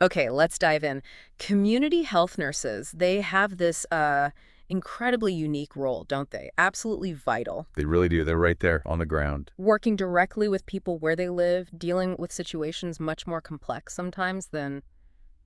Okay, let's dive in. Community health nurses, they have this incredibly unique role, don't they? Absolutely vital. They really do. They're right there on the ground. Working directly with people where they live, dealing with situations much more complex sometimes than,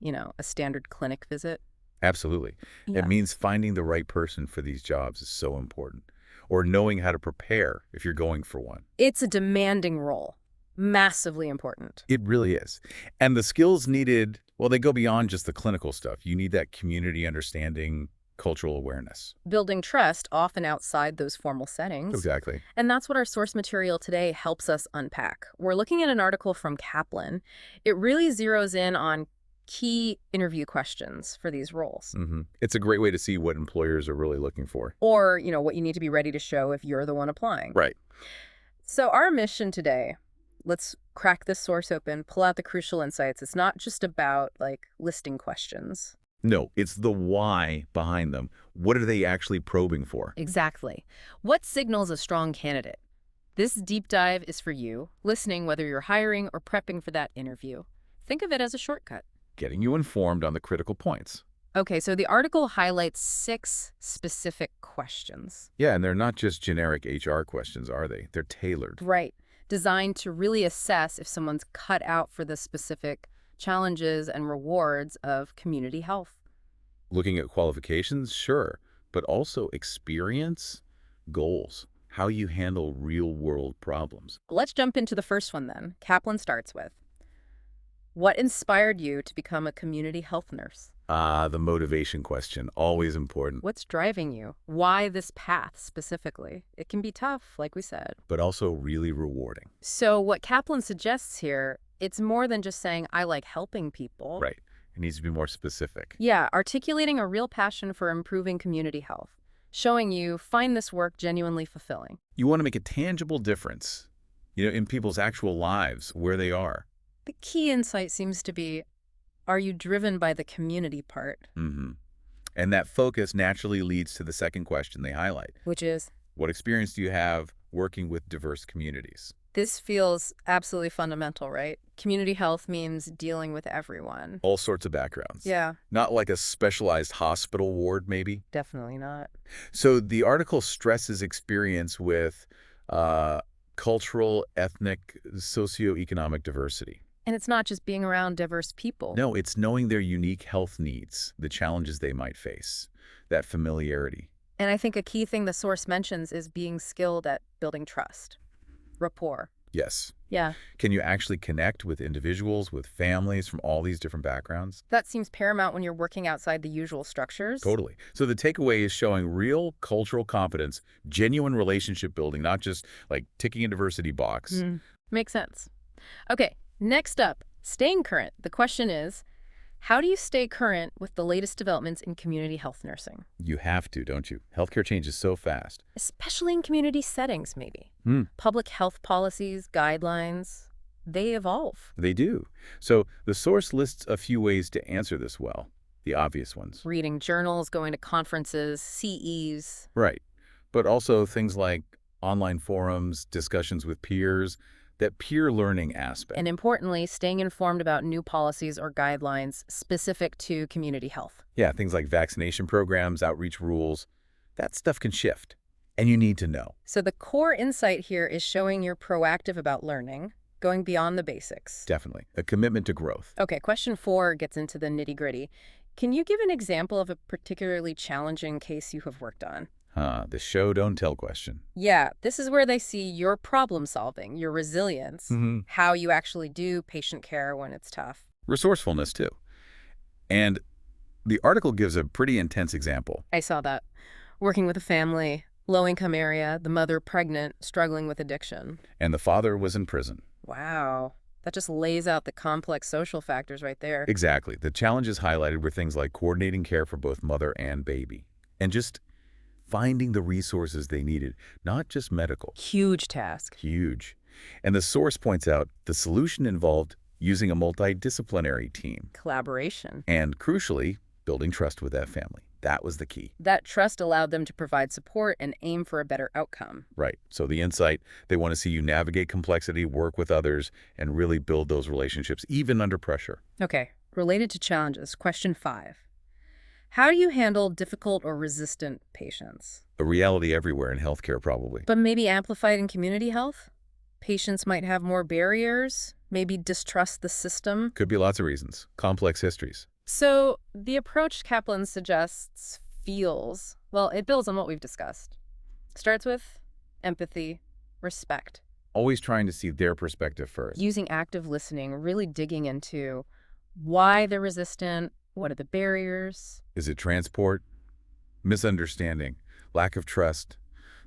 a standard clinic visit. Absolutely. It Yeah. means finding the right person for these jobs is so important. Or knowing how to prepare if you're going for one. It's a demanding role, massively important. It really is. And the skills needed, well, they go beyond just the clinical stuff. You need that community understanding, cultural awareness. Building trust often outside those formal settings. Exactly. And that's what our source material today helps us unpack. We're looking at an article from Kaplan. It really zeroes in on key interview questions for these roles. It's a great way to see what employers are really looking for. Or, what you need to be ready to show if you're the one applying. Right. So our mission today, let's crack this source open, pull out the crucial insights. It's not just about, listing questions. No, it's the why behind them. What are they actually probing for? Exactly. What signals a strong candidate? This deep dive is for you, listening whether you're hiring or prepping for that interview. Think of it as a shortcut. Getting you informed on the critical points. Okay, so the article highlights 6 specific questions. Yeah, and they're not just generic HR questions, are they? They're tailored. Right. Designed to really assess if someone's cut out for the specific challenges and rewards of community health. Looking at qualifications, sure, but also experience, goals, how you handle real-world problems. Let's jump into the first one then. Kaplan starts with, what inspired you to become a community health nurse? The motivation question, always important, What's driving you? Why this path specifically? It can be tough, like we said. but also really rewarding. So what Kaplan suggests here, it's more than just saying, I like helping people. Right. It needs to be more specific. Yeah, articulating a real passion for improving community health, showing you find this work genuinely fulfilling. You want to make a tangible difference, in people's actual lives, where they are. The key insight seems to be, are you driven by the community part? And that focus naturally leads to the second question they highlight. Which is, What experience do you have working with diverse communities? this feels absolutely fundamental, right? Community health means dealing with everyone. All sorts of backgrounds. Yeah, Not like a specialized hospital ward, maybe. definitely not. So the article stresses experience with cultural, ethnic, socioeconomic diversity. And it's not just being around diverse people. No, it's knowing their unique health needs, the challenges they might face, that familiarity. And I think a key thing the source mentions is being skilled at building trust, rapport. Yes. Yeah. Can you actually connect with individuals, with families from all these different backgrounds? That seems paramount when you're working outside the usual structures. Totally. So the takeaway is showing real cultural competence, genuine relationship building, not just like ticking a diversity box. Makes sense. Okay, next up, staying current. The question is, how do you stay current with the latest developments in community health nursing? You have to, don't you? Healthcare changes so fast. Especially in community settings, maybe. Public health policies, guidelines, they evolve. They do. So the source lists a few ways to answer this well, the obvious ones. Reading journals, going to conferences, CEs. Right. But also things like online forums, discussions with peers, that peer learning aspect. And importantly, staying informed about new policies or guidelines specific to community health. Yeah, things like vaccination programs, outreach rules, that stuff can shift, and you need to know. So the core insight here is showing you're proactive about learning, going beyond the basics. Definitely. A commitment to growth. Okay, question 4 gets into the nitty-gritty. Can you give an example of a particularly challenging case you have worked on? The show don't tell question. Yeah, this is where they see your problem solving, your resilience, how you actually do patient care when it's tough. Resourcefulness, too. And the article gives a pretty intense example. I saw that. Working with a family, low-income area, the mother pregnant, struggling with addiction. And the father was in prison. Wow. That just lays out the complex social factors right there. Exactly. The challenges highlighted were things like coordinating care for both mother and baby. And just finding the resources they needed, not just medical. Huge task. Huge. And the source points out the solution involved using a multidisciplinary team. Collaboration. And crucially, building trust with that family. That was the key. That trust allowed them to provide support and aim for a better outcome. Right. So the insight, they want to see you navigate complexity, work with others, and really build those relationships, even under pressure. Okay, related to challenges, question 5. How do you handle difficult or resistant patients? A reality everywhere in healthcare, probably. But maybe amplified in community health? Patients might have more barriers, maybe distrust the system. Could be lots of reasons. Complex histories. So the approach Kaplan suggests it builds on what we've discussed. Starts with empathy, respect, Always trying to see their perspective first. using active listening, really digging into why they're resistant, what are the barriers. Is it transport? Misunderstanding? Lack of trust?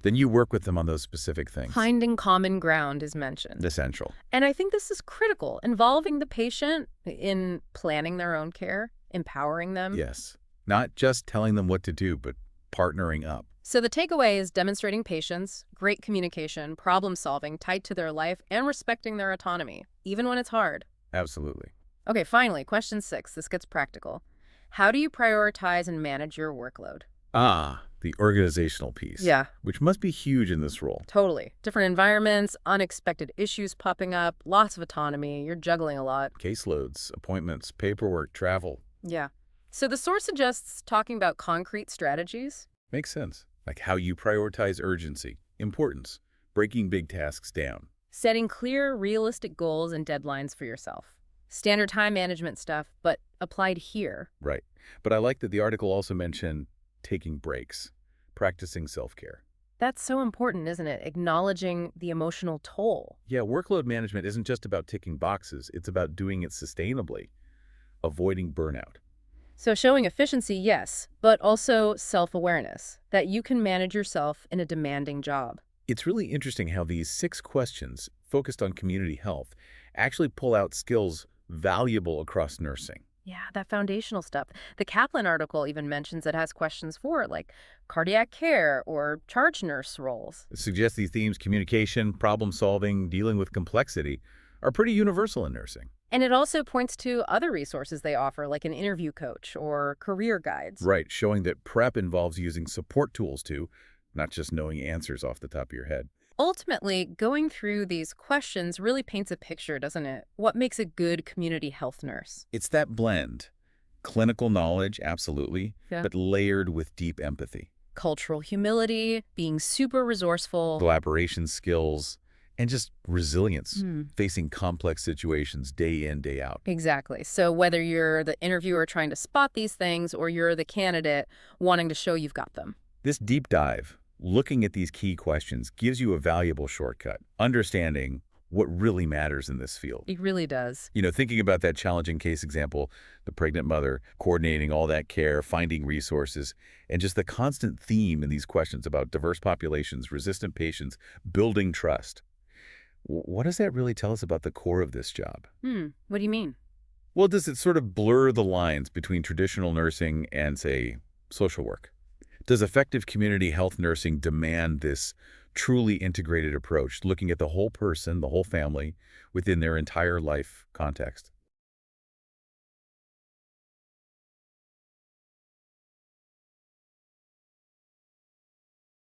Then you work with them on those specific things. Finding common ground is mentioned. Essential. And I think this is critical, involving the patient in planning their own care, empowering them. Yes. Not just telling them what to do, but partnering up. So the takeaway is demonstrating patience, great communication, problem solving tied to their life, and respecting their autonomy, even when it's hard. Absolutely. Okay, finally, question 6. This gets practical. How do you prioritize and manage your workload? The organizational piece. Yeah. Which must be huge in this role. Totally. Different environments, unexpected issues popping up, lots of autonomy. You're juggling a lot. Caseloads, appointments, paperwork, travel. Yeah. So the source suggests talking about concrete strategies. Makes sense. Like how you prioritize urgency, importance, breaking big tasks down. Setting clear, realistic goals and deadlines for yourself. Standard time management stuff, but applied here. Right. But I like that the article also mentioned taking breaks, practicing self-care. That's so important, isn't it? Acknowledging the emotional toll. Yeah, workload management isn't just about ticking boxes. It's about doing it sustainably, avoiding burnout. So showing efficiency, yes, but also self-awareness, that you can manage yourself in a demanding job. It's really interesting how these 6 questions focused on community health actually pull out skills valuable across nursing. Yeah, that foundational stuff. The Kaplan article even mentions it has questions for like cardiac care or charge nurse roles. It suggests these themes, communication, problem solving, dealing with complexity, are pretty universal in nursing. And it also points to other resources they offer, like an interview coach or career guides. Right, showing that prep involves using support tools too, not just knowing answers off the top of your head. Ultimately, going through these questions really paints a picture, doesn't it? What makes a good community health nurse? It's that blend. Clinical knowledge, absolutely, Yeah. but layered with deep empathy. Cultural humility, being super resourceful. Collaboration skills, and just resilience, Hmm. facing complex situations day in, day out. Exactly. So whether you're the interviewer trying to spot these things or you're the candidate wanting to show you've got them. This deep dive, looking at these key questions, gives you a valuable shortcut, understanding what really matters in this field. It really does. You know, thinking about that challenging case example, the pregnant mother, coordinating all that care, finding resources, and just the constant theme in these questions about diverse populations, resistant patients, building trust. What does that really tell us about the core of this job? What do you mean? Well, does it sort of blur the lines between traditional nursing and, say, social work? Does effective community health nursing demand this truly integrated approach, looking at the whole person, the whole family, within their entire life context?